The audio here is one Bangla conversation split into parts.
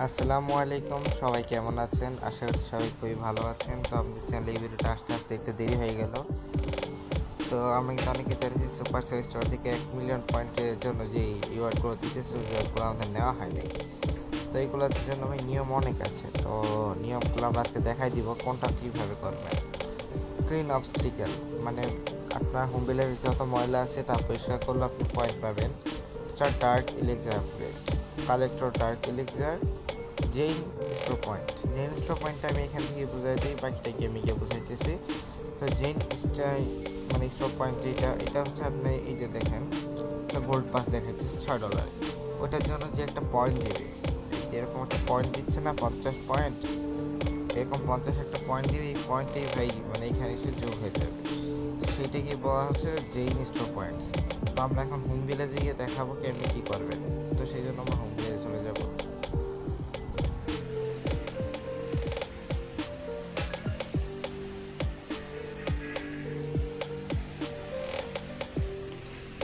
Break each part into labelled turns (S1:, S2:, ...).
S1: আসসালামু আলাইকুম, সবাই কেমন আছেন? আশা করছি সবাই খুবই ভালো আছেন। তো আমাদের চ্যানেলে এই ভিডিওটা আসতে আসতে একটু দেরি হয়ে গেল। তো আমি কিন্তু অনেকে জানি সুপার সেল স্টোর থেকে 1 মিলিয়ন পয়েন্টের জন্য যে রিওয়ার্ডগুলো দিতেছে ওই রিওয়ার্ডগুলো আমাদের নেওয়া হয়নি। তো এইগুলোর জন্য ভাই নিয়ম অনেক আছে। তো নিয়মগুলো আমরা আজকে দেখাই দিব কোনটা কীভাবে করবেন। ক্লিন অবস্টিকেল মানে আপনার হোম ভিলেজে যত ময়লা আছে তা পরিষ্কার করলে আপনি পয়েন্ট পাবেন। Star dark elixir upgrade, collector dark elixir, জেইন স্টোর পয়েন্টটা আমি এখান থেকে বুঝাই দিই, বাকিটা গেমিংয়ে বুঝাইতেছি। তো জেইন স্টোর পয়েন্ট যেটা, এটা হচ্ছে আপনি এই যে দেখেন একটা গোল্ড পাস দেখাইতেছে $6, ওটার জন্য যে একটা পয়েন্ট দিবে, এরকম একটা পয়েন্ট দিচ্ছে না 50 পয়েন্ট, এরকম 50 একটা পয়েন্ট দিবে। এই পয়েন্টেই ভাই মানে এখানে এসে যোগ হয়ে যাবে। তো সেইটাকে বলা হচ্ছে জেইন স্টোর পয়েন্টস। তো আমরা এখন হোম ভিলেজে গিয়ে দেখাবো কেমনি কী করবেন। তো সেই জন্য আমরা হোম ভিলেজে চলে যাবো।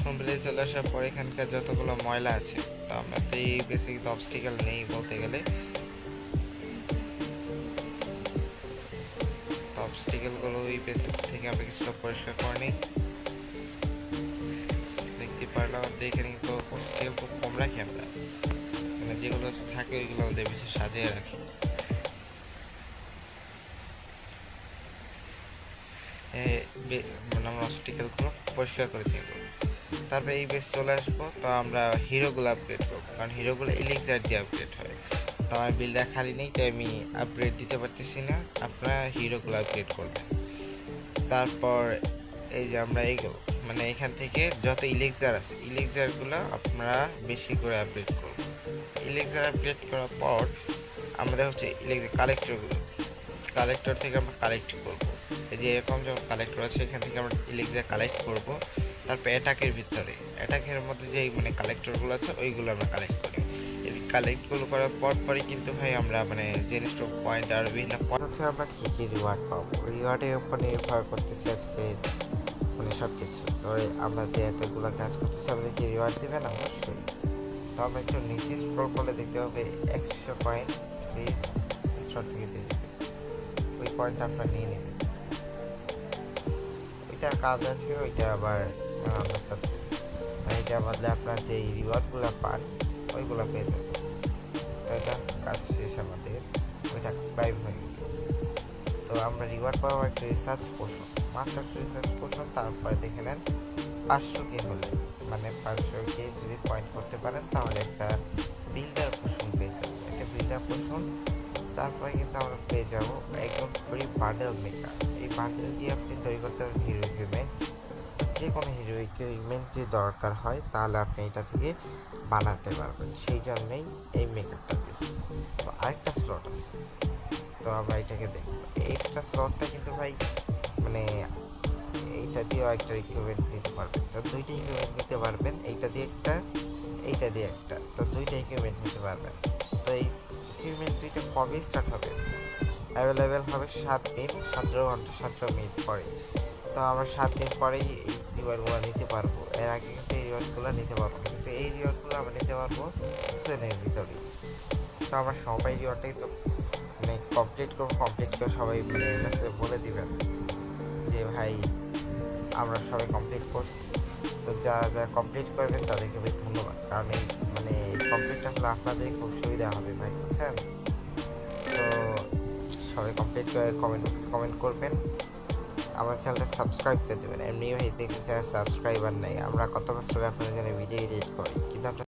S1: হোম ভিলেজে চলে আসার পর এখানকার যতগুলো ময়লা আছে, তো আমরা তো এই বেসিক অবস্টিকেল নেই বলতে গেলে। তো অবস্টিকেলগুলো ওই বেসিক থেকে আমরা কিছুটা পরিষ্কার করে নিই। দেখতে পারলাম এখানে কিন্তু অবস্টিকেল খুব কম রাখি আমরা, মানে যেগুলো থাকে ওইগুলো আমাদের বেশি সাজিয়ে রাখি। মানে আমরা অবস্টিকেলগুলো পরিষ্কার করে দেব। তারপরে এই বেস চলে আসবো। তো আমরা হিরোগুলো আপগ্রেড করবো, কারণ হিরোগুলো এলিক্সার দিয়ে আপগ্রেড হয়। তো আমার বিলটা খালি নেই, তাই আমি আপগ্রেড দিতে পারতেছি না। আপনারা হিরোগুলো আপগ্রেড করবেন। তারপর এই যে আমরা এইগুলো মানে এখান থেকে যত ইলেক্সার আছে ইলেক্সারগুলো আপনারা বেশি করে আপগ্রেড করব। ইলেক্সার আপগ্রেড করার পর আমাদের হচ্ছে ইলেক্সার কালেক্টর থেকে আমরা কালেক্ট করব। এই যে এরকম যখন কালেক্টর আছে এখান থেকে আমরা ইলেক্সার কালেক্ট করব। তারপর অ্যাটাকের মধ্যে যে মানে কালেক্টরগুলো আছে ওইগুলো আমরা কালেক্ট করি। এই কালেক্টগুলো করার পরই কিন্তু ভাই আমরা মানে জেনিস্ট পয়েন্ট আর বিভিন্ন পয়েন্ট আমরা কী কী রিওয়ার্ড পাবো, রিওয়ার্ডের উপর নির্ভর করতেছে আজকে মানে সব কিছু। ধরে আমরা যে এতগুলো কাজ করতেছি আমাদের কি রিওয়ার্ড দেবে না? অবশ্যই। তো আমরা একটু নিচে স্ক্রল করলে দেখতে হবে 100 পয়েন্ট ফ্রি স্টোর থেকে দিয়ে দেবে। ওই পয়েন্ট আপনার নিয়ে নেবেন, ওইটার কাজ আছে, ওইটা আবার আলাদা সাবজেক্ট। এটা বদলে আপনার যে রিওয়ার্ডগুলো পান ওইগুলো পেয়ে যাবেন। তো এটা কাজ শেষ আমাদের, ওইটা ক্লাইম হয়ে গেল। তো আমরা রিওয়ার্ড পাবো একটা রিসার্চ পোষণ, মাত্র একটা রিসার্চ পোষণ। তারপরে দেখে নেন 500 হলে মানে 500 যদি পয়েন্ট করতে পারেন তাহলে একটা বিল্ডার পোষণ পেয়ে যাবো, একটা বিল্ডার পোষণ। তারপরে কিন্তু আমরা পেয়ে যাবো একদম ফ্রি বান্ডেল মেকার। এই বান্ডেল দিয়ে আপনি তৈরি করতে পারেন হিরো ইকুইপমেন্ট, যে কোনো হিরো ইকুইপমেন্ট যদি দরকার হয় তাহলে আপনি এটা থেকে বানাতে পারবেন। সেই জন্যেই এই মেকারটা দিয়েছি। তো আরেকটা স্লট আছে, তো আমরা এটাকে দেখবো। এই এক্সট্রা স্লটটা কিন্তু ভাই মানে এইটা দিয়েও একটা ইকুইপমেন্ট নিতে পারবেন। তো দুইটা ইকুইপমেন্ট নিতে পারবেন, এইটা দিয়ে একটা, এইটা দিয়ে একটা। তো দুইটা ইকুইপমেন্ট নিতে পারবেন। তো এই ইকুইপমেন্ট দুইটা কবে স্টার্ট হবে? অ্যাভেলেবেল হবে 7 দিন 17 ঘন্টা 17 মিনিট পরে। তো আমরা 7 দিন পরেই এই রিওয়ার্ডগুলো নিতে পারবো। এর আগে কিন্তু এই রিওয়ার্ডগুলো নিতে পারবো না, কিন্তু এই রিওয়ার্ডগুলো আমরা নিতে পারবো কিছুদিনের ভিতরেই। তো আমরা সবাই রিওয়ার্ডটাই তো মানে কমপ্লিট করে সবাই মানে মেসেজে বলে দিবেন যে ভাই আমরা সবাই কমপ্লিট করছি। তো যারা যারা কমপ্লিট করবেন তাদেরকে বেশ ধন্যবাদ, কারণ এই মানে কমপ্লিটটা হলে আপনাদের খুব সুবিধা হবে ভাই, বুঝছেন? তো সবাই কমপ্লিট করে কমেন্ট করবেন, আমার চ্যানেলটা সাবস্ক্রাইব করে দেবেন। এমনি ভাই দেখেন চ্যানেল সাবস্ক্রাইবার নেই, আমরা কত কষ্ট করে আপনাদের জন্য ভিডিও এডিট করি, কিন্তু